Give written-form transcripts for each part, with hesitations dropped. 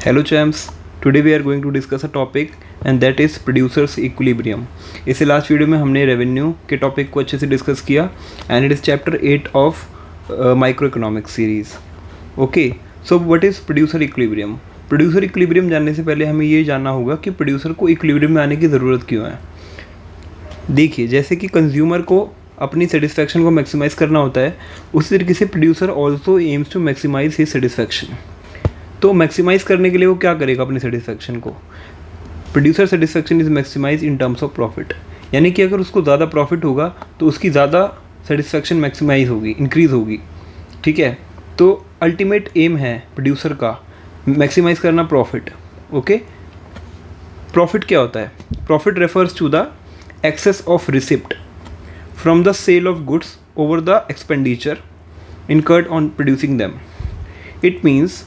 Hello champs, today we are going to discuss a topic and that is producers equilibrium. इससे last video में हमने revenue के topic को अच्छे से डिस्कस किया and it is chapter 8 of micro economics series. Okay, so what is producer equilibrium. Producer equilibrium जानने से पहले हमें ये जानना होगा कि प्रोड्यूसर को इक्विलिब्रियम में आने की ज़रूरत क्यों है. देखिए, जैसे कि कंज्यूमर को अपनी सेटिस्फैक्शन को मैक्सिमाइज़ करना होता है, उसी तरीके से producer also aims to maximise his satisfaction. तो मैक्सिमाइज़ करने के लिए वो क्या करेगा अपनी सेटिस्फैक्शन को. Producer satisfaction is maximise in terms of profit. यानी कि अगर उसको ज़्यादा प्रॉफिट होगा तो उसकी ज़्यादा सेटिस्फैक्शन मैक्सिमाइज होगी, इंक्रीज़ होगी. ठीक है, तो अल्टीमेट एम है प्रोड्यूसर का मैक्सिमाइज़ करना प्रॉफिट. ओके, प्रॉफिट क्या होता है. Profit refers to the excess of receipt from the sale of goods over the expenditure incurred on producing them. It means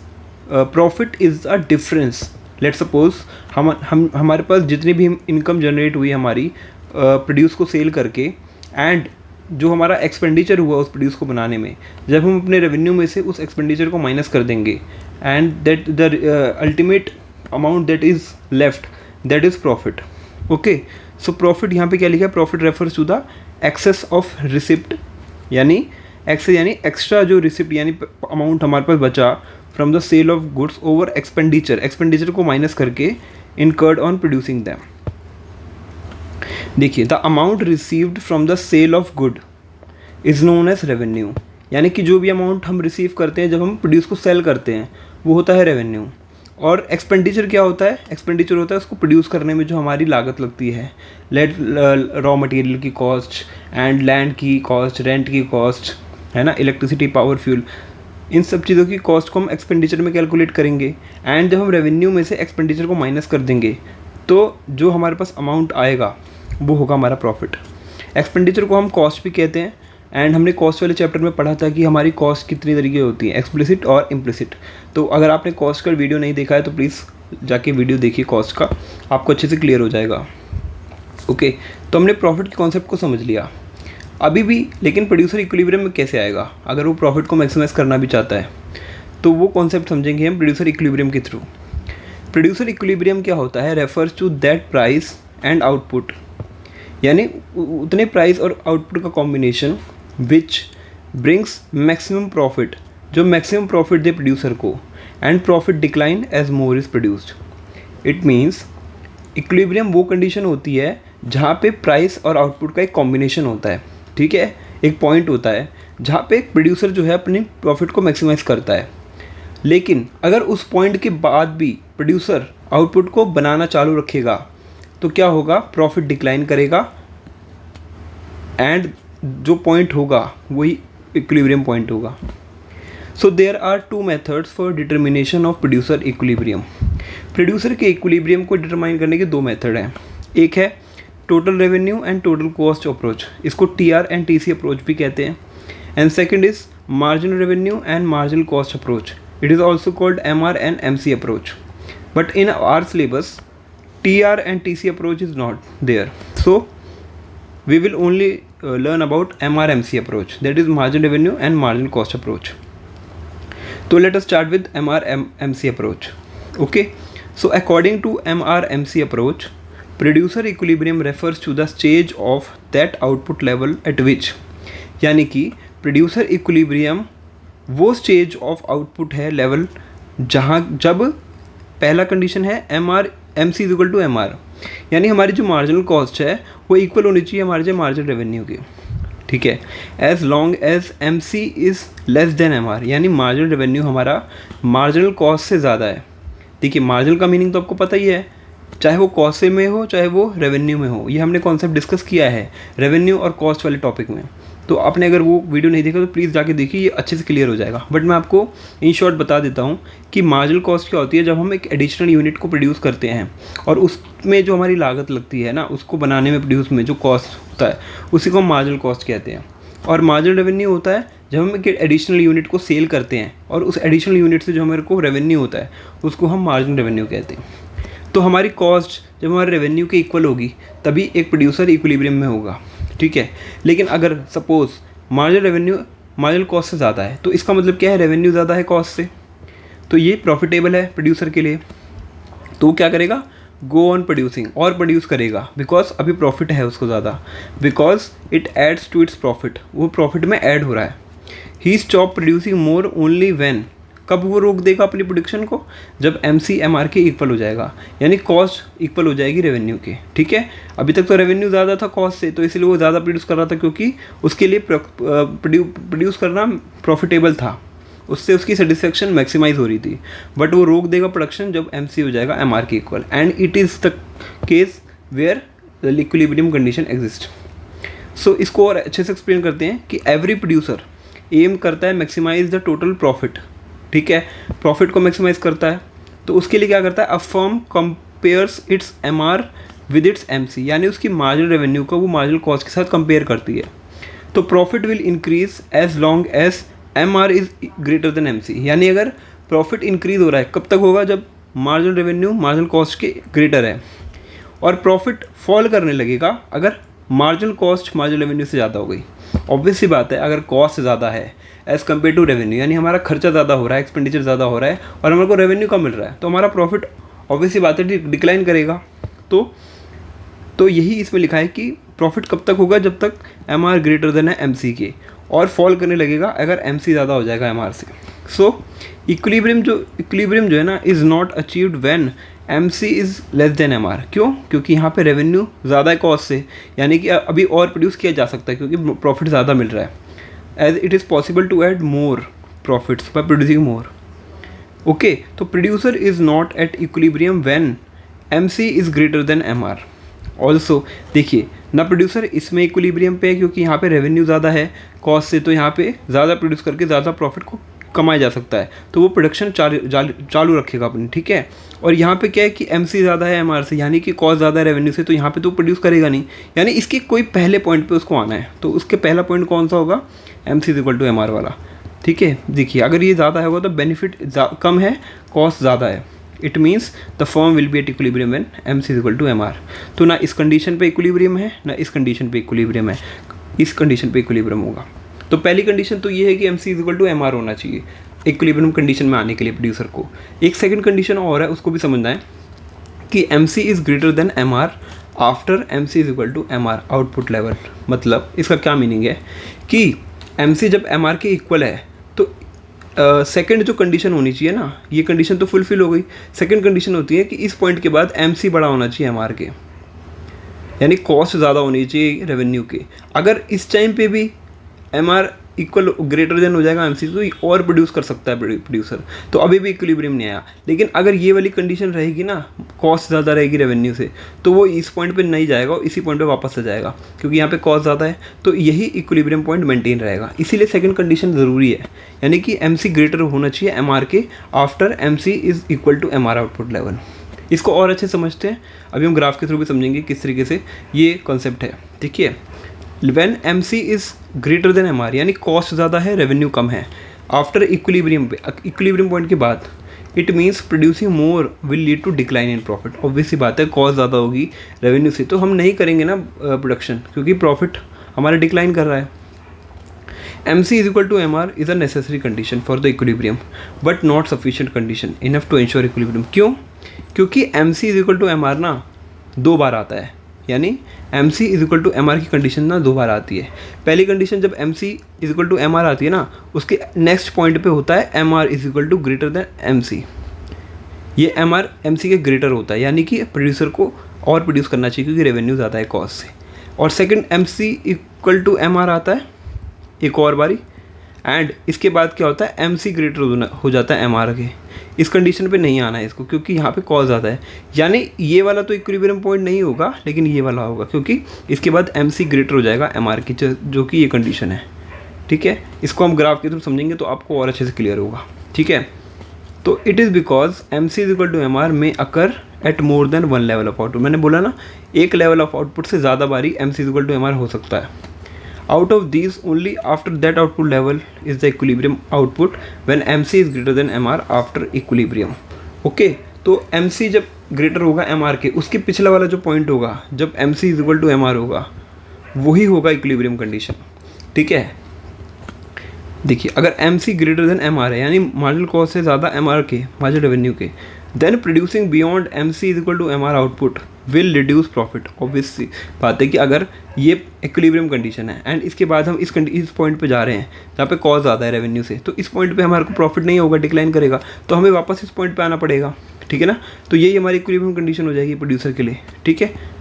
profit is a difference. Let's suppose हमारे पास जितनी भी income generate हुई हमारी produce को cell करके and जो हमारा expenditure हुआ उस प्रोड्यूस को बनाने में, जब हम अपने रेवेन्यू में से उस एक्सपेंडिचर को माइनस कर देंगे and that the ultimate amount that is left that is profit. Okay, so profit यहाँ पे क्या लिखा है. Profit refers to the excess of receipt, यानी एक्सेस यानी एक्स्ट्रा जो रिसिप्ट यानी अमाउंट हमारे पास बचा from the sale of goods over expenditure, expenditure को माइनस करके इनकर्ड ऑन प्रोड्यूसिंग दैम. देखिए, the amount received from the sale of good is known as revenue. यानी कि जो भी अमाउंट हम रिसीव करते हैं जब हम प्रोड्यूस को सेल करते हैं वो होता है रेवेन्यू. और एक्सपेंडिचर क्या होता है. एक्सपेंडिचर होता है उसको प्रोड्यूस करने में जो हमारी लागत लगती है, रॉ मटेरियल की कॉस्ट एंड लैंड की कॉस्ट, रेंट की कॉस्ट, है ना, इलेक्ट्रिसिटी, पावर, फ्यूल, इन सब चीज़ों की कॉस्ट को हम एक्सपेंडिचर में कैलकुलेट करेंगे. एंड जब हम रेवेन्यू में से एक्सपेंडिचर को माइनस कर देंगे तो जो हमारे पास अमाउंट आएगा वो होगा हमारा प्रॉफिट. एक्सपेंडिचर को हम कॉस्ट भी कहते हैं एंड हमने कॉस्ट वाले चैप्टर में पढ़ा था कि हमारी कॉस्ट कितनी तरीके होती है, एक्सप्लिसिट और इम्प्लिसिट. तो अगर आपने कॉस्ट का वीडियो नहीं देखा है तो प्लीज़ जाके वीडियो देखिए कॉस्ट का, आपको अच्छे से क्लियर हो जाएगा. ओके, तो हमने प्रॉफिट के कॉन्सेप्ट को समझ लिया अभी भी. लेकिन प्रोड्यूसर इक्विलिब्रियम में कैसे आएगा अगर वो प्रॉफिट को मैक्सिमाइज करना भी चाहता है, तो वो कॉन्सेप्ट समझेंगे हम प्रोड्यूसर इक्विलिब्रियम के थ्रू. प्रोड्यूसर इक्विलिब्रियम क्या होता है. Refers to that price and output, यानी उतने प्राइस और आउटपुट का combination which brings maximum profit, जो मैक्सिमम प्रॉफिट दे प्रोड्यूसर को, and profit decline as more is produced. It means equilibrium वो कंडीशन होती है जहाँ पे प्राइस और आउटपुट का एक कॉम्बिनेशन होता है. ठीक है, एक पॉइंट होता है जहाँ पे एक प्रोड्यूसर जो है अपनी प्रॉफिट को मैक्सिमाइज़ करता है. लेकिन अगर उस पॉइंट के बाद भी प्रोड्यूसर आउटपुट को बनाना चालू रखेगा तो क्या होगा. प्रॉफिट डिक्लाइन करेगा एंड जो पॉइंट होगा वही इक्विलिब्रियम पॉइंट होगा. So there are two methods for determination of producer equilibrium. Producer के इक्विलिब्रियम को डिटरमाइन करने के दो मेथड हैं. एक है total revenue and total cost approach, इसको TR एंड TC अप्रोच भी कहते हैं. And second is marginal revenue and marginal cost approach. It is also called MR and MC approach. But in our syllabus TR and TC approach is not there, so we will only learn about MR-MC approach, that is margin revenue and margin cost approach. So let us start with MR-MC approach. Okay, so according to MR-MC approach, producer equilibrium refers to the stage of that output level at which, यानी कि producer equilibrium वो stage of output है level जहाँ जब पहला condition है MC is equal to MR, यानी हमारी जो मार्जिनल कॉस्ट है वो इक्वल होनी चाहिए हमारे जो मार्जिनल रेवेन्यू की. ठीक है, as long as MC is less than MR, यानी मार्जिनल रेवेन्यू हमारा मार्जिनल कॉस्ट से ज़्यादा है. देखिए, मार्जिनल का मीनिंग तो आपको पता ही है, चाहे वो कॉस्ट में हो चाहे वो रेवेन्यू में हो. ये हमने कॉन्सेप्ट डिस्कस किया है रेवेन्यू और कॉस्ट वाले टॉपिक में. तो आपने अगर वो वीडियो नहीं देखा तो प्लीज़ जाके देखिए, ये अच्छे से क्लियर हो जाएगा. बट मैं आपको इन शॉर्ट बता देता हूँ कि मार्जिनल कॉस्ट क्या होती है. जब हम एक एडिशनल यूनिट को प्रोड्यूस करते हैं और उसमें जो हमारी लागत लगती है ना, उसको बनाने में प्रोड्यूस में जो कॉस्ट होता है उसी को हम मार्जिनल कॉस्ट कहते हैं. और मार्जिनल रेवेन्यू होता है जब हम एक एडिशनल यूनिट को सेल करते हैं और उस एडिशनल यूनिट से जो हमारे को रेवेन्यू होता है उसको हम मार्जिनल रेवेन्यू कहते हैं. तो हमारी कॉस्ट जब हमारे रेवेन्यू के इक्वल होगी तभी एक प्रोड्यूसर इक्विलिब्रियम में होगा. ठीक है, लेकिन अगर suppose marginal revenue marginal cost से ज़्यादा है तो इसका मतलब क्या है, रेवेन्यू ज़्यादा है कॉस्ट से. तो ये प्रॉफिटेबल है प्रोड्यूसर के लिए, तो वो क्या करेगा, गो ऑन प्रोड्यूसिंग, और प्रोड्यूस करेगा, बिकॉज अभी प्रॉफिट है उसको ज़्यादा, because it adds to its profit, वो प्रॉफिट में ऐड हो रहा है। He stop producing more only when, कब वो रोक देगा अपनी प्रोडक्शन को, जब MC MR के इक्वल हो जाएगा, यानी कॉस्ट इक्वल हो जाएगी रेवेन्यू के। ठीक है, अभी तक तो रेवेन्यू ज़्यादा था कॉस्ट से, तो इसलिए वो ज़्यादा प्रोड्यूस कर रहा था, क्योंकि उसके लिए प्रोड्यूस करना प्रॉफिटेबल था, उससे उसकी सेटिस्फेक्शन मैक्सिमाइज हो रही थी। बट वो रोक देगा प्रोडक्शन जब MC हो जाएगा MR के equal, and it is the case where the equilibrium condition exist. So इसको और अच्छे से एक्सप्लेन करते हैं कि एवरी प्रोड्यूसर एम करता है मैक्सिमाइज द टोटल प्रॉफिट। ठीक है, प्रॉफिट को मैक्सिमाइज करता है, तो उसके लिए क्या करता है, a firm compares it's MR with its MC, यानी उसकी मार्जिनल रेवेन्यू को वो मार्जिनल कॉस्ट के साथ कंपेयर करती है। तो profit will increase as long as MR is greater than MC, यानी अगर प्रॉफिट इंक्रीज हो रहा है कब तक होगा, जब मार्जिनल रेवेन्यू मार्जिनल कॉस्ट के ग्रेटर है, और प्रॉफिट फॉल करने लगेगा अगर मार्जिनल कॉस्ट मार्जिनल रेवेन्यू से ज़्यादा हो गई। ऑब्वियस सी बात है, अगर कॉस्ट ज़्यादा है एज़ कम्पेयर टू रेवेन्यू, यानी हमारा खर्चा ज़्यादा हो रहा है, एक्सपेंडिचर ज़्यादा हो रहा है, और हमारे को रेवेन्यू कम मिल रहा है, तो हमारा प्रॉफिट ऑब्वियस सी बात है डिक्लाइन करेगा। तो यही इसमें लिखा है कि प्रॉफिट कब तक होगा, जब तक MR ग्रेटर देन है MC के, और फॉल करने लगेगा अगर MC ज़्यादा हो जाएगा MR से। सो इक्विलिब्रियम जो है ना, is not achieved when MC is less than MR। क्यों? क्योंकि यहाँ पे रेवेन्यू ज़्यादा है कॉस्ट से, यानी कि अभी और प्रोड्यूस किया जा सकता है क्योंकि प्रॉफिट ज़्यादा मिल रहा है, as it is possible to add more profits by producing more. Okay, तो producer is not at equilibrium when MC is greater than MR। Also देखिए ना, प्रोड्यूसर इसमें इक्विलिब्रियम पे है क्योंकि यहाँ पे रेवेन्यू ज़्यादा है कॉस्ट से, तो यहाँ पे ज़्यादा प्रोड्यूस करके ज़्यादा प्रॉफिट को कमाया जा सकता है, तो वो प्रोडक्शन चालू रखेगा अपनी। ठीक है, और यहाँ पे क्या है कि MC ज़्यादा है MR से, यानी कि कॉस्ट ज़्यादा है रेवेन्यू से, तो यहाँ पे तो प्रोड्यूस करेगा नहीं, यानी इसके कोई पहले पॉइंट पे उसको आना है, तो उसके पहला पॉइंट कौन सा होगा, MC is equal to MR वाला। ठीक है, देखिए अगर ये ज़्यादा होगा तो बेनिफिट कम है, कॉस्ट ज़्यादा है, it means the firm will be at equilibrium when MC is equal to MR। तो ना इस कंडीशन पे इक्विलिब्रियम है, ना इस कंडीशन पे इक्विलिब्रियम है, इस कंडीशन पे इक्विलिब्रियम होगा। तो पहली कंडीशन तो ये है कि MC is equal to MR होना चाहिए इक्विलिब्रियम कंडीशन में आने के लिए प्रोड्यूसर को। एक सेकंड कंडीशन और है, उसको भी समझना है कि MC is greater than MR after MC is equal to MR output level. मतलब इसका क्या मीनिंग है कि MC जब MR के इक्वल है तो सेकंड जो कंडीशन होनी चाहिए ना, ये कंडीशन तो फुलफिल हो गई। सेकंड कंडीशन होती है कि इस पॉइंट के बाद MC बड़ा होना चाहिए MR के, यानी कॉस्ट ज़्यादा होनी चाहिए रेवेन्यू के। अगर इस टाइम पे भी MR इक्वल ग्रेटर देन हो जाएगा MC, तो और प्रोड्यूस कर सकता है प्रोड्यूसर, तो अभी भी इक्विलिब्रियम नहीं आया। लेकिन अगर ये वाली कंडीशन रहेगी ना, कॉस्ट ज़्यादा रहेगी रेवेन्यू से, तो वो इस पॉइंट पे नहीं जाएगा और इसी पॉइंट पे वापस आ जाएगा, क्योंकि यहाँ पे कॉस्ट ज़्यादा है, तो यही इक्विलिब्रियम पॉइंट मेंटेन रहेगा। इसीलिए सेकंड कंडीशन ज़रूरी है, यानी कि MC ग्रेटर होना चाहिए MR के after MC is equal to MR output level. इसको और अच्छे समझते हैं, अभी हम ग्राफ के थ्रू भी समझेंगे किस तरीके से ये कॉन्सेप्ट है। देखिए, when MC is greater than MR, यानी कॉस्ट ज़्यादा है रेवेन्यू कम है, आफ्टर इक्विलिब्रियम पे, इक्विलिब्रियम पॉइंट के बाद, it means producing more will lead to decline in profit. Obvious सी बात है, कॉस्ट ज़्यादा होगी रेवेन्यू से, तो हम नहीं करेंगे ना प्रोडक्शन, क्योंकि प्रॉफिट हमारा डिक्लाइन कर रहा है। MC is equal to MR is a necessary condition for the equilibrium but not sufficient condition enough to ensure equilibrium. क्यों? क्योंकि MC is equal to MR ना 2 बार आता है, यानी MC is equal to MR की कंडीशन ना 2 बार आती है। पहली कंडीशन जब MC is equal to MR आती है ना, उसके नेक्स्ट पॉइंट पे होता है MR is equal to greater than MC। ये MR MC के ग्रेटर होता है, यानी कि प्रोड्यूसर को और प्रोड्यूस करना चाहिए क्योंकि रेवेन्यू ज़्यादा है कॉस्ट से। और second MC equal to MR आता है एक और बारी, एंड इसके बाद क्या होता है, MC ग्रेटर हो जाता है MR के। इस कंडीशन पे नहीं आना है इसको, क्योंकि यहाँ पे कॉस्ट ज़्यादा है, यानी ये वाला तो इक्विलिब्रियम पॉइंट नहीं होगा, लेकिन ये वाला होगा, क्योंकि इसके बाद MC ग्रेटर हो जाएगा MR की, जो कि ये कंडीशन है। ठीक है, इसको हम ग्राफ के थ्रू समझेंगे तो आपको और अच्छे से क्लियर होगा। ठीक है, तो it is because MC is equal to MR में occur at more than 1 level of output. मैंने बोला ना, एक लेवल ऑफ आउटपुट से ज़्यादा बारी MC is equal to MR हो सकता है। Out of these, only after that output level is the equilibrium output when MC is greater than MR after equilibrium. Okay, तो MC जब ग्रेटर होगा MR के, उसके पिछला वाला जो पॉइंट होगा जब MC is equal to MR होगा, वही होगा इक्विलिब्रियम कंडीशन। ठीक है, देखिए अगर M C greater than M R है, यानी मार्जिनल कॉस्ट से ज़्यादा एम आर के, मार्जिनल रेवेन्यू के, then producing beyond M C is equal to M R output will reduce profit. Obvious सी बात है कि अगर ये इक्विलिब्रियम कंडीशन है एंड इसके बाद हम इस पॉइंट पे जा रहे हैं जहाँ पे कॉस्ट ज़्यादा है रेवेन्यू से, तो इस पॉइंट पे हमारे को प्रॉफिट नहीं होगा, डिक्लाइन करेगा, तो हमें वापस इस पॉइंट पे आना पड़ेगा, ठीक है ना। तो यही हमारी इक्विलिब्रियम कंडीशन हो जाएगी प्रोड्यूसर के लिए, ठीक है।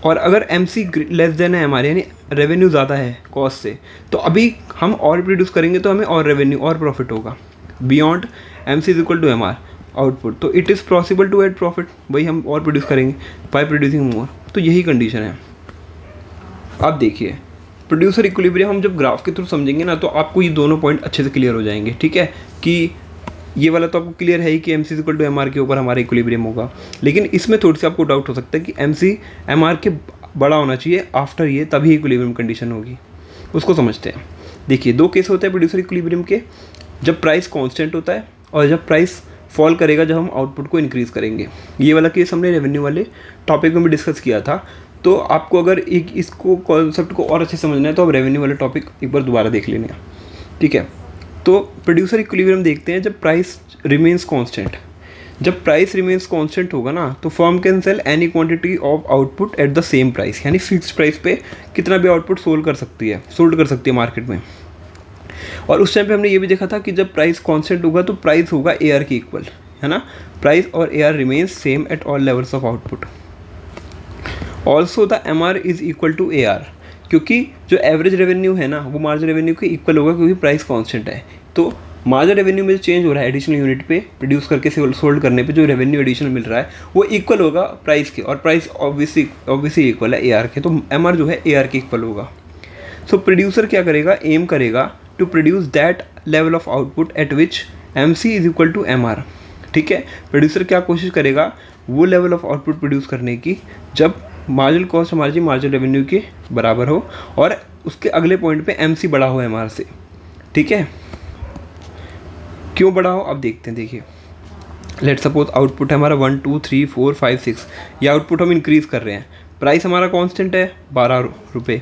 और अगर एम सी लेस देन है हमारे, यानी रेवेन्यू ज़्यादा है कॉस्ट से, तो अभी हम और प्रोड्यूस करेंगे तो हमें और रेवेन्यू और प्रॉफिट होगा। Beyond M C is equal to M R output, तो it is possible to add profit, वही हम और प्रोड्यूस करेंगे बाय प्रोड्यूसिंग मोर। तो यही कंडीशन है। आप देखिए प्रोड्यूसर इक्विलिब्रियम हम जब ग्राफ के थ्रू समझेंगे ना, तो आपको ये दोनों पॉइंट अच्छे से क्लियर हो जाएंगे, ठीक है। कि ये वाला तो आपको क्लियर है ही कि M C equal to M R के ऊपर हमारा इक्विलिब्रियम होगा, लेकिन इसमें थोड़ी सी आपको डाउट हो सकता है कि एम सी एम आर के बड़ा होना चाहिए आफ्टर ये, तभी इक्विलिब्रियम कंडीशन होगी। उसको समझते हैं। देखिए दो केस होते हैं प्रोड्यूसर इक्विलिब्रियम के, जब प्राइस कांस्टेंट होता है और जब प्राइस फॉल करेगा, जब हम आउटपुट को इंक्रीज़ करेंगे। ये वाला केस हमने रेवेन्यू वाले टॉपिक में भी डिस्कस किया था। तो आपको अगर एक इसको कॉन्सेप्ट को और अच्छे समझना है तो आप रेवेन्यू वाले टॉपिक एक बार दोबारा देख लेना, ठीक है। तो प्रोड्यूसर इक्विलिब्रियम देखते हैं जब प्राइस रिमेन्स कांस्टेंट। जब प्राइस रिमेन्स कांस्टेंट होगा ना, तो firm can sell any quantity of output at the same price, यानी फिक्स्ड प्राइस पे कितना भी आउटपुट सोल्ड कर सकती है मार्केट में। और उस टाइम पे हमने ये भी देखा था कि जब प्राइस कांस्टेंट होगा तो प्राइस होगा ए आर के इक्वल, है ना। प्राइस और A R remains same at all levels of output. Also the M R is equal to A R, क्योंकि जो एवरेज रेवेन्यू है ना वो मार्जिनल रेवेन्यू के इक्वल होगा, क्योंकि प्राइस कांस्टेंट है। तो मार्जिनल रेवेन्यू में जो चेंज हो रहा है एडिशनल यूनिट पे प्रोड्यूस करके सोल्ड करने पे जो रेवेन्यू एडिशनल मिल रहा है वो इक्वल होगा प्राइस के, और प्राइस ऑब्वियसली इक्वल है ए आर के, तो एम आर जो है ए आर के इक्वल होगा। सो प्रोड्यूसर क्या करेगा, एम करेगा to produce that level of output at which M C is equal to M R, ठीक है। प्रोड्यूसर क्या कोशिश करेगा, वो लेवल ऑफ आउटपुट प्रोड्यूस करने की जब मार्जिनल कॉस्ट हमारी मार्जिनल रेवेन्यू के बराबर हो और उसके अगले पॉइंट पे एम सी बड़ा हो एम आर से, ठीक है। क्यों बड़ा हो अब देखते हैं। देखिए लेट सपोज आउटपुट है हमारा 1 2 3 4 5 6, ये आउटपुट हम इंक्रीज़ कर रहे हैं, प्राइस हमारा कांस्टेंट है 12 रुपये,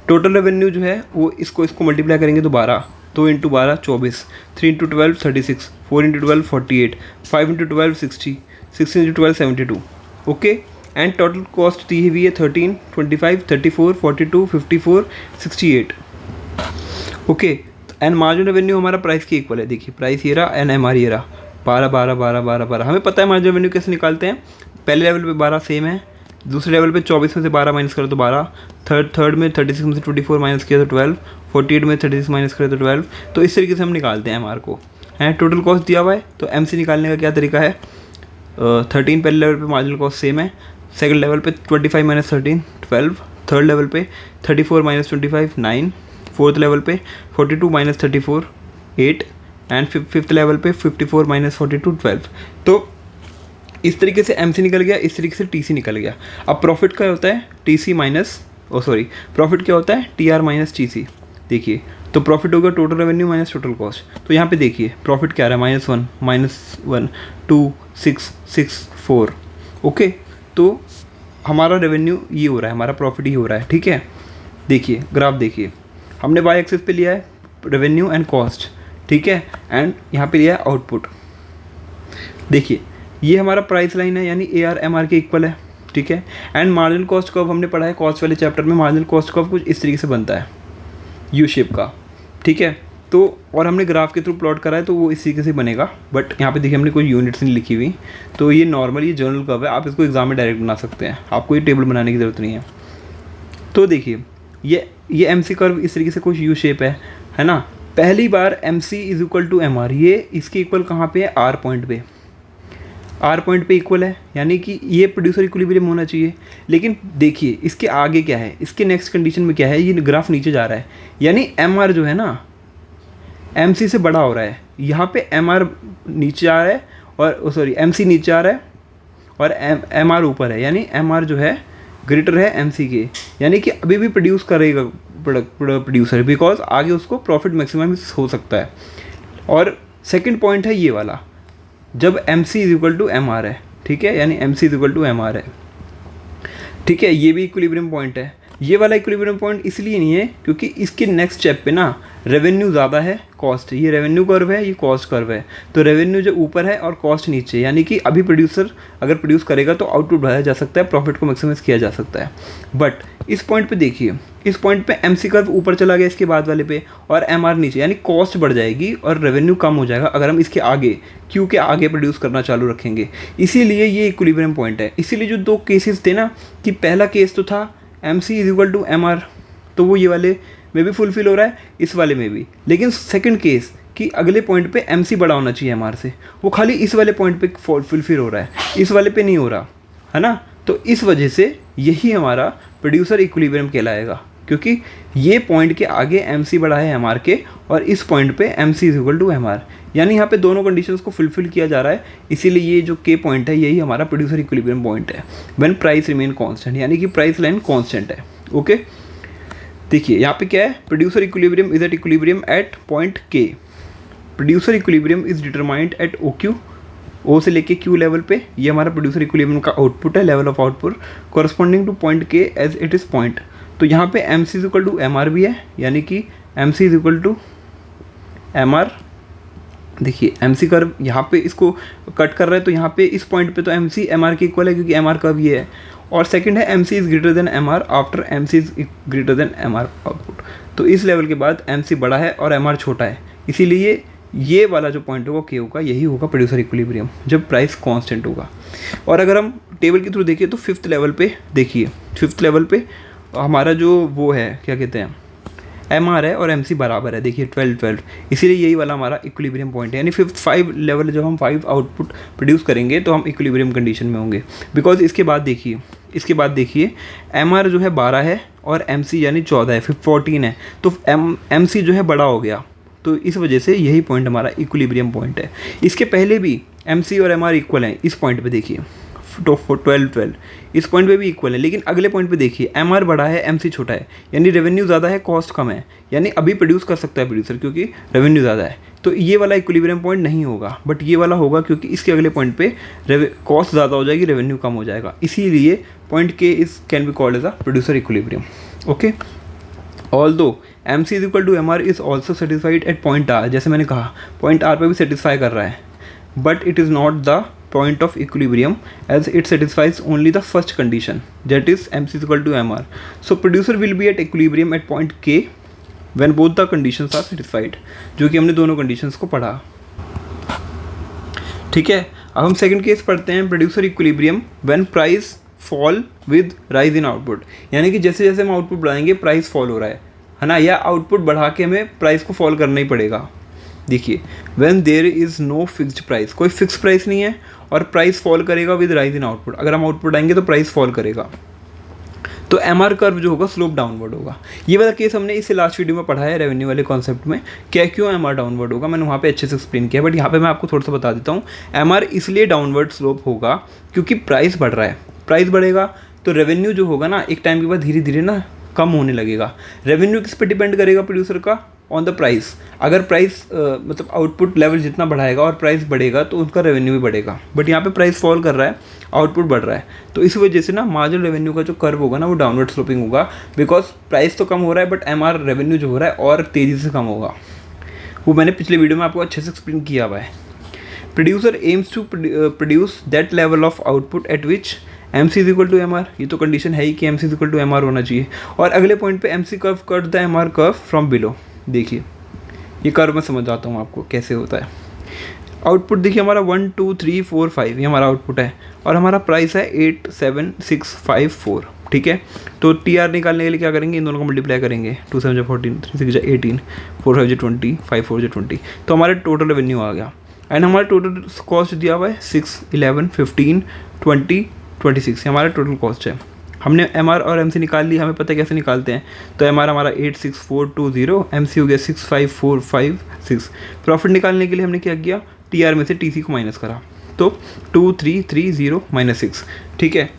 टोटल रेवेन्यू जो है वो इसको मल्टीप्लाई करेंगे तो 12, 2 into 12 24, 3 into 12 36, 4 into 12 48, 5 into 12 60, 6 into 12 72, okay. And total cost दी हुई है 13 25 34 42 54 68, ओके। एंड मार्जिनल रेवेन्यू हमारा प्राइस के इक्वल है। देखिए प्राइस ये रहा एंड एम आर ये रहा, 12 12 12 12 12। हमें पता है मार्जिनल रेवेन्यू कैसे निकालते हैं, पहले लेवल पे 12 सेम है, दूसरे लेवल पे 24 में से 12 माइनस करो तो 12, थर्ड में 36 में से 24 माइनस किया तो 12, 48 में 36 माइनस करे तो 12। तो इस तरीके से हम निकालते हैं एम आर को, है टोटल कॉस्ट दिया हुआ है। तो एम सी निकालने का क्या तरीका है, 13 पहले लेवल पे मार्जिनल कॉस्ट सेम है, सेकंड लेवल पे 25 माइनस 13 12, थर्ड लेवल पे 34 माइनस 25 9, फोर्थ लेवल पे 42 माइनस 34 8, एंड फिफ्थ लेवल पे 54 माइनस 42 12। तो इस तरीके से एम सी निकल गया, इस तरीके से टी सी निकल गया। अब प्रॉफिट क्या होता है, टी सी माइनस प्रॉफिट क्या होता है, T R minus T C. देखिए तो प्रॉफिट होगा total revenue minus total cost. तो यहाँ पे देखिए प्रॉफिट क्या आ रहा है, -1 2 6 6 4, ओके। तो हमारा रेवेन्यू ये हो रहा है, हमारा प्रॉफिट ही हो रहा है, ठीक है। देखिए ग्राफ देखिए, हमने वाई एक्सिस पे लिया है रेवेन्यू एंड कॉस्ट, ठीक है, एंड यहाँ पे लिया है आउटपुट। देखिए ये हमारा प्राइस लाइन है, यानी ए आर एम आर के इक्वल है, ठीक है। एंड मार्जिनल कॉस्ट कर्व हमने पढ़ा है कॉस्ट वाले चैप्टर में, मार्जिनल कॉस्ट कर्व कुछ इस तरीके से बनता है यू शेप का, ठीक है। तो और हमने ग्राफ के थ्रू प्लॉट करा है तो वो इस तरीके से बनेगा, बट यहाँ पे देखिए हमने कोई यूनिट्स नहीं लिखी हुई, तो ये नॉर्मल ये जर्नल कर्व है, आप इसको एग्जाम में डायरेक्ट बना सकते हैं, आपको ये टेबल बनाने की ज़रूरत नहीं है। तो देखिए ये एम सी कर्व इस तरीके से कुछ यू शेप है ना। पहली बार M C is equal to M R, ये इसके इक्वल कहाँ पे है, आर पॉइंट पे, आर पॉइंट पे इक्वल है, यानी कि ये प्रोड्यूसर इक्विलिब्रियम होना चाहिए। लेकिन देखिए इसके आगे क्या है, इसके नेक्स्ट कंडीशन में क्या है, ये ग्राफ नीचे जा रहा है, यानी एम आर जो है ना एम सी से बड़ा हो रहा है। यहाँ पे एम आर नीचे आ रहा है और एम सी नीचे आ रहा है और एम आर ऊपर है, यानी एम आर जो है ग्रेटर है एम सी के, यानी कि अभी भी प्रोड्यूस करेगा प्रोड्यूसर, बिकॉज आगे उसको प्रॉफिट मैक्सिमम हो सकता है। और सेकंड पॉइंट है ये वाला, जब M C is equal to M R है, ठीक है, यानी M C is equal to M R है, ठीक है, ये भी इक्विलिब्रियम पॉइंट है। ये वाला इक्विलिब्रियम पॉइंट इसलिए नहीं है क्योंकि इसके नेक्स्ट स्टेप पे ना रेवेन्यू ज़्यादा है कॉस्ट, ये रेवेन्यू कर्व है, ये कॉस्ट कर्व है। तो रेवेन्यू जो ऊपर है और कॉस्ट नीचे, यानी कि अभी प्रोड्यूसर अगर प्रोड्यूस करेगा तो आउटपुट बढ़ाया जा सकता है, प्रॉफिट को मैक्सिमाइज किया जा सकता है। बट इस पॉइंट पे देखिए, इस पॉइंट पे एमसी कर्व ऊपर चला गया इसके बाद वाले पे और एमआर नीचे, यानी कॉस्ट बढ़ जाएगी और रेवेन्यू कम हो जाएगा अगर हम इसके आगे क्यू के आगे प्रोड्यूस करना चालू रखेंगे। इसीलिए ये इक्विलिब्रियम पॉइंट है। इसीलिए जो दो केसेस थे ना, कि पहला केस तो था MC is equal to MR, तो वो ये वाले में भी फुलफिल हो रहा है, इस वाले में भी। लेकिन सेकंड केस कि अगले पॉइंट पे MC बड़ा होना चाहिए MR से, वो खाली इस वाले पॉइंट पे फुलफिल हो रहा है, इस वाले पे नहीं हो रहा है ना। तो इस वजह से यही हमारा प्रोड्यूसर इक्विलिब्रियम कहलाएगा, क्योंकि ये पॉइंट के आगे MC बड़ा है MR के और इस पॉइंट पे MC is equal to MR, यानी यहाँ पे दोनों कंडीशंस को फुलफिल किया जा रहा है। इसीलिए ये जो K पॉइंट है यही हमारा प्रोड्यूसर इक्विलिब्रियम पॉइंट है व्हेन प्राइस रिमेन कांस्टेंट, यानी कि प्राइस लाइन कांस्टेंट है। ओके, देखिए यहाँ पे क्या है, producer equilibrium is at equilibrium at point K। Producer equilibrium is determined at OQ, O से लेके Q लेवल पे, ये हमारा प्रोड्यूसर इक्विलिब्रियम का आउटपुट है, level of output corresponding to point K as it is point. तो यहाँ पे MC is equal to MR भी है, यानी कि MC is equal to MR। देखिए MC कर्व यहाँ पे इसको कट कर रहा है, तो यहाँ पे इस पॉइंट पे तो MC MR के इक्वल है क्योंकि MR कर्व ये है। और सेकंड है MC is greater than MR after MC is greater than MR output. तो इस लेवल के बाद MC बड़ा है और MR छोटा है, इसीलिए ये वाला जो पॉइंट होगा K होगा, यही होगा प्रोड्यूसर इक्विलिब्रियम जब प्राइस कांस्टेंट होगा। और अगर हम टेबल के थ्रू देखिए तो फिफ्थ लेवल पे देखिए, फिफ्थ लेवल पे हमारा जो वो है क्या कहते हैं MR है और MC बराबर है, देखिए 12, इसीलिए यही वाला हमारा इक्विलिब्रियम पॉइंट है। यानी फिफ्थ 5 लेवल जब हम 5 आउटपुट प्रोड्यूस करेंगे तो हम इक्विलिब्रियम कंडीशन में होंगे। बिकॉज इसके बाद देखिए MR जो है 12 है और MC यानी 14 है, 14 है, तो MC जो है बड़ा हो गया, तो इस वजह से यही पॉइंट हमारा इक्विलिब्रियम पॉइंट है। इसके पहले भी MC और MR इक्वल हैं, इस पॉइंट पे देखिए तो 12 इस पॉइंट पे भी इक्वल है। लेकिन अगले पॉइंट पे देखिए MR बड़ा है MC छोटा है, यानी रेवेन्यू ज़्यादा है कॉस्ट कम है, यानी अभी प्रोड्यूस कर सकता है प्रोड्यूसर क्योंकि रेवेन्यू ज़्यादा है। तो ये वाला इक्विलिब्रियम पॉइंट नहीं होगा, बट ये वाला होगा क्योंकि इसके अगले पॉइंट पे कॉस्ट ज़्यादा हो जाएगी, रेवेन्यू कम हो जाएगा। इसीलिए point K is can be called as a producer equilibrium. Okay, although MC is equal to MR is also satisfied at point R, जैसे मैंने कहा पॉइंट R पे भी सेटिस्फाई कर रहा है, but it is not the point of equilibrium as it satisfies only the first condition, that is MC is equal to MR. So producer will be at equilibrium at point K when both the conditions are satisfied, जो कि हमने दोनों conditions को पढ़ा। ठीक है, अब हम सेकंड केस पढ़ते हैं, producer equilibrium when price fall with rise in output, यानी कि जैसे जैसे हम आउटपुट बढ़ाएंगे प्राइस फॉल हो रहा है ना, या आउटपुट बढ़ा के हमें प्राइस को फॉल करना ही पड़ेगा। देखिए when there is no fixed price, कोई फिक्स प्राइस नहीं है और प्राइस फॉल करेगा विद राइज इन आउटपुट, अगर हम आउटपुट आएंगे तो प्राइस फॉल करेगा, तो MR कर्व जो होगा स्लोप डाउनवर्ड होगा। ये वाला केस हमने इससे लास्ट वीडियो में पढ़ा है रेवेन्यू वाले कॉन्सेप्ट में, क्या क्यों MR डाउनवर्ड होगा, मैंने वहाँ पे अच्छे से एक्सप्लेन किया, बट यहाँ पे मैं आपको थोड़ा सा बता देता हूँ। MR इसलिए डाउनवर्ड स्लोप होगा क्योंकि प्राइस बढ़ रहा है, प्राइस बढ़ेगा तो रेवेन्यू जो होगा ना एक टाइम के बाद धीरे धीरे ना कम होने लगेगा। रेवेन्यू किस पे डिपेंड करेगा प्रोड्यूसर का, ऑन द प्राइस। अगर प्राइस मतलब आउटपुट लेवल जितना बढ़ाएगा और प्राइस बढ़ेगा तो उनका रेवेन्यू भी बढ़ेगा, बट यहाँ पे प्राइस फॉल कर रहा है, आउटपुट बढ़ रहा है, तो इस वजह से ना मार्जिनल रेवेन्यू का जो कर्व होगा ना वो डाउनवर्ड स्लोपिंग होगा, बिकॉज प्राइस तो कम हो रहा है बट MR रेवेन्यू जो हो रहा है और तेज़ी से कम होगा। वो मैंने पिछले वीडियो में आपको अच्छे से एक्सप्लेन किया हुआ है। Producer aims to produce that level of output at which MC is equal to MR, ये तो कंडीशन है ही कि MC is equal to MR होना चाहिए, और अगले पॉइंट पे MC curve cut the MR curve from below. देखिए ये कर्व मैं समझ आता हूँ आपको कैसे होता है। आउटपुट देखिए हमारा 1 2 3 4 5 ये हमारा आउटपुट है और हमारा प्राइस है 8 7 6 5 4। ठीक है, तो TR निकालने के लिए क्या करेंगे, इन दोनों को मल्टीप्लाई करेंगे, 2 7 14 3 6 18 4 5 20 5 4 20, तो हमारे टोटल रेवेन्यू आ गया। एंड हमारा टोटल कॉस्ट दिया हुआ है 6 11 15 20 26, हमारा टोटल कॉस्ट है। हमने MR और MC निकाल ली, हमें पता है कैसे निकालते हैं, तो MR हमारा 86420, MC हो गया 65456। प्रॉफिट निकालने के लिए हमने क्या किया, TR में से TC को माइनस करा, तो 2330 -6। ठीक है,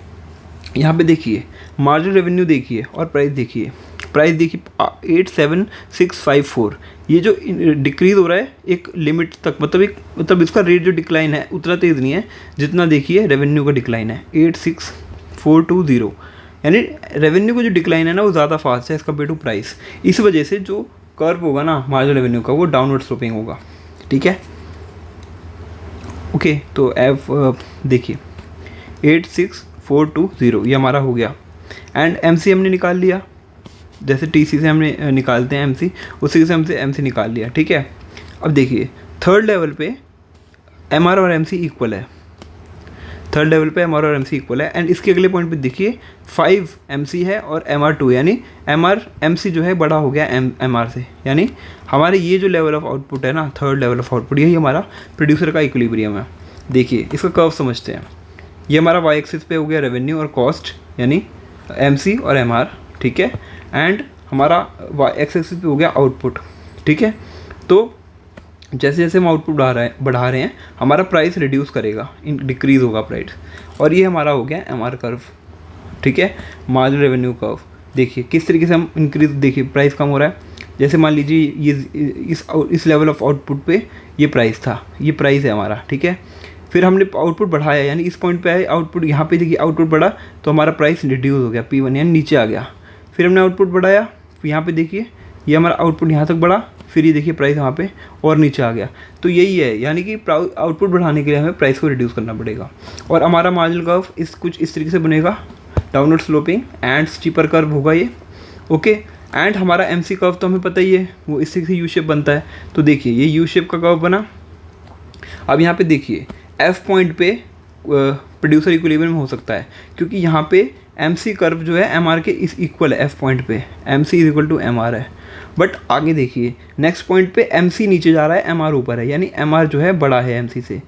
यहाँ पे देखिए मार्जिनल रेवेन्यू देखिए और प्राइस देखिए, 87654, ये जो डिक्रीज़ हो रहा है एक लिमिट तक, मतलब इसका रेट जो डिक्लाइन है उतना तेज़ नहीं है जितना देखिए रेवेन्यू का डिक्लाइन है। 86420 यानी रेवेन्यू का जो डिक्लाइन है ना वो ज़्यादा फास्ट है एज़ कम्पेयर टू प्राइस। इस वजह से जो कर्व होगा ना मार्जिनल रेवेन्यू का वो डाउनवर्ड स्लोपिंग होगा। ठीक है, ओके। तो एफ देखिए 86,420 ये हमारा हो गया। एंड एमसी हमने निकाल लिया, जैसे टीसी से हमने निकालते हैं एमसी, उसी से हमसे एमसी निकाल लिया। ठीक है, अब देखिए थर्ड लेवल पे एमआर और एमसी इक्वल है, थर्ड लेवल पे एमआर और एमसी इक्वल है। एंड इसके अगले पॉइंट पे देखिए 5 एमसी है और एमआर 2, यानी एमआर एमसी जो है बड़ा हो गया एमआर से, यानी हमारे ये जो लेवल ऑफ आउटपुट है ना, थर्ड लेवल ऑफ आउटपुट, यही हमारा प्रोड्यूसर का इक्विलिब्रियम है। देखिए इसका कर्व समझते हैं। ये हमारा वाई एक्सिस पे हो गया रेवेन्यू और कॉस्ट, यानी एमसी और एमआर। ठीक है, एंड हमारा वाई एक्स एक्सिस पे हो गया आउटपुट। ठीक है, तो जैसे जैसे हम आउटपुट बढ़ा रहे हैं हमारा प्राइस रिड्यूस करेगा, डिक्रीज़ होगा प्राइस। और ये हमारा हो गया एमआर कर्व। ठीक है, मार्जिनल रेवेन्यू कर्व। देखिए किस तरीके से हम इंक्रीज, देखिए प्राइस कम हो रहा है। जैसे मान लीजिए ये इस लेवल ऑफ आउटपुट पे ये प्राइस था, ये प्राइस है हमारा। ठीक है, फिर हमने आउटपुट बढ़ाया, यानी इस पॉइंट पे आए आउटपुट, यहाँ पे देखिए आउटपुट बढ़ा तो हमारा प्राइस रिड्यूस हो गया, P1 यानी नीचे आ गया। फिर हमने आउटपुट बढ़ाया, यहाँ पे देखिए ये हमारा आउटपुट यहाँ तक बढ़ा, फिर ये देखिए प्राइस यहाँ पे और नीचे आ गया। तो यही है, यानी कि आउटपुट बढ़ाने के लिए हमें प्राइस को रिड्यूस करना पड़ेगा। और हमारा मार्जिनल कर्व कुछ इस तरीके से बनेगा, downward sloping and steeper curve होगा ये। ओके, एंड हमारा एमसी कर्व तो हमें पता ही है, वो इस तरीके से यू शेप बनता है। तो देखिए ये यू शेप का कर्व बना। अब यहाँ पे देखिए एफ पॉइंट पे प्रोड्यूसर इक्विलिब्रियम हो सकता है, क्योंकि यहाँ पे एमसी कर्व जो है एमआर के इस इक्वल है। एफ पॉइंट पे MC is equal to MR है। बट आगे देखिए नेक्स्ट पॉइंट पे एमसी नीचे जा रहा है, एमआर ऊपर है, यानी एमआर जो है बड़ा है एमसी से,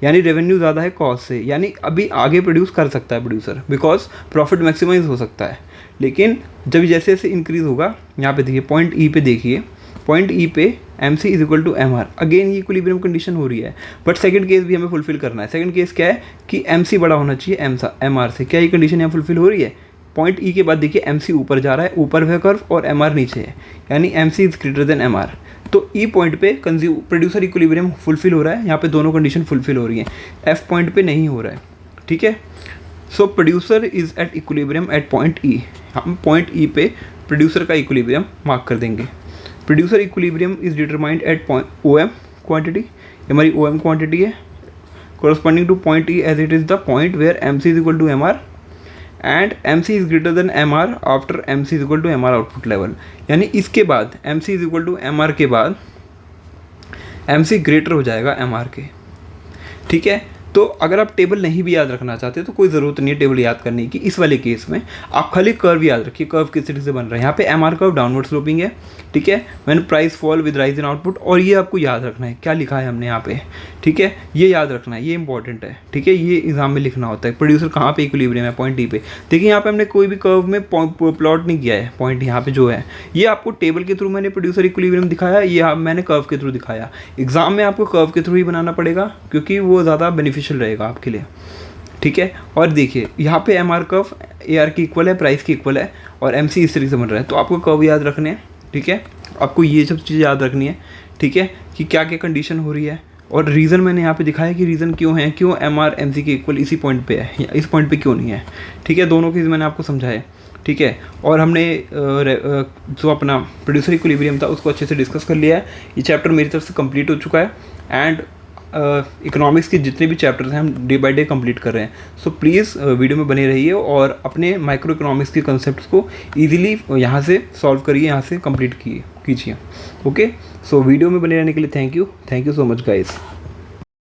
यानी रेवेन्यू ज़्यादा है कॉस्ट से, यानी अभी आगे प्रोड्यूस कर सकता है प्रोड्यूसर, बिकॉज प्रॉफिट मैक्सिमाइज हो सकता है। लेकिन जब जैसे जैसे इंक्रीज़ होगा, यहाँ पे देखिए पॉइंट ई पे देखिए, पॉइंट ई पे M C is equal to M R, again ये इक्विलिब्रियम कंडीशन हो रही है। बट सेकंड केस भी हमें फुलफिल करना है। सेकंड केस क्या है कि एम सी बड़ा होना चाहिए एम आर से। क्या ये कंडीशन यहाँ फुलफिल हो रही है? पॉइंट ई के बाद देखिए एम सी ऊपर जा रहा है, ऊपर है कर्व, और एम आर नीचे है, यानी M C is greater than M R. तो ई पॉइंट पे प्रोड्यूसर इक्विलिब्रियम फुलफिल हो रहा है, यहाँ पे दोनों कंडीशन फुलफिल हो रही हैं, एफ पॉइंट पे नहीं हो रहा है। ठीक है, so producer is at equilibrium at point E. हम पॉइंट ई पे प्रोड्यूसर का इक्विलिब्रियम मार्क कर देंगे। Producer equilibrium is determined at point O M quantity, हमारी ओ एम क्वान्टिटी है, corresponding to point E as it is the point where MC is equal to MR and MC is greater than MR after MC is equal to MR output level। यानी इसके बाद MC is equal to MR के बाद MC greater हो जाएगा MR के। ठीक है, तो अगर आप टेबल नहीं भी याद रखना चाहते तो कोई ज़रूरत नहीं है टेबल याद करने की। इस वाले केस में आप खाली कर्व याद रखिए, कर्व किस तरीके से बन रहा है। यहाँ पे MR कर्व डाउनवर्ड स्लोपिंग है। ठीक है, when price fall with rise in output, और ये आपको याद रखना है क्या लिखा है हमने यहाँ पे। ठीक है, ये याद रखना है, ये इंपॉर्टेंट है। ठीक है, ये एग्जाम में लिखना होता है। प्रोड्यूसर कहाँ पे इक्विलिब्रियम है, पॉइंट डी पे। देखिए यहाँ पे हमने कोई भी कर्व में प्लॉट नहीं किया है, पॉइंट यहाँ पे जो है ये आपको टेबल के थ्रू मैंने प्रोड्यूसर इक्विलिब्रियम दिखाया, ये मैंने कर्व के थ्रू दिखाया। एग्जाम में आपको कर्व के थ्रू ही बनाना पड़ेगा, क्योंकि वो ज़्यादा बेनिफिशियल रहेगा आपके लिए। ठीक है, और देखिए यहाँ पे M R curve A R की इक्वल है, प्राइस की इक्वल है, और एम सी इस तरीके से बन रहा है। तो आपको कर्व याद रखने हैं। ठीक है, आपको ये सब चीज़ें याद रखनी है। ठीक है, कि क्या क्या कंडीशन हो रही है, और रीज़न मैंने यहाँ पे दिखाया कि रीज़न क्यों है, क्यों एम आर एम सी के इक्वल इसी पॉइंट पे है या इस पॉइंट पे क्यों नहीं है। ठीक है, दोनों चीज़ मैंने आपको समझाया। ठीक है, और हमने जो अपना प्रोड्यूसर इक्विलिब्रियम था उसको अच्छे से डिस्कस कर लिया है। ये चैप्टर मेरी तरफ से कंप्लीट हो चुका है, एंड इकोनॉमिक्स के जितने भी चैप्टर्स हैं हम डे बाय डे कंप्लीट कर रहे हैं। सो प्लीज़ वीडियो में बने रहिए और अपने माइक्रो इकोनॉमिक्स के कंसेप्ट्स को ईजिली यहाँ से सॉल्व करिए, यहाँ से कंप्लीट कीजिए। ओके, सो वीडियो में बने रहने के लिए thank you so much guys.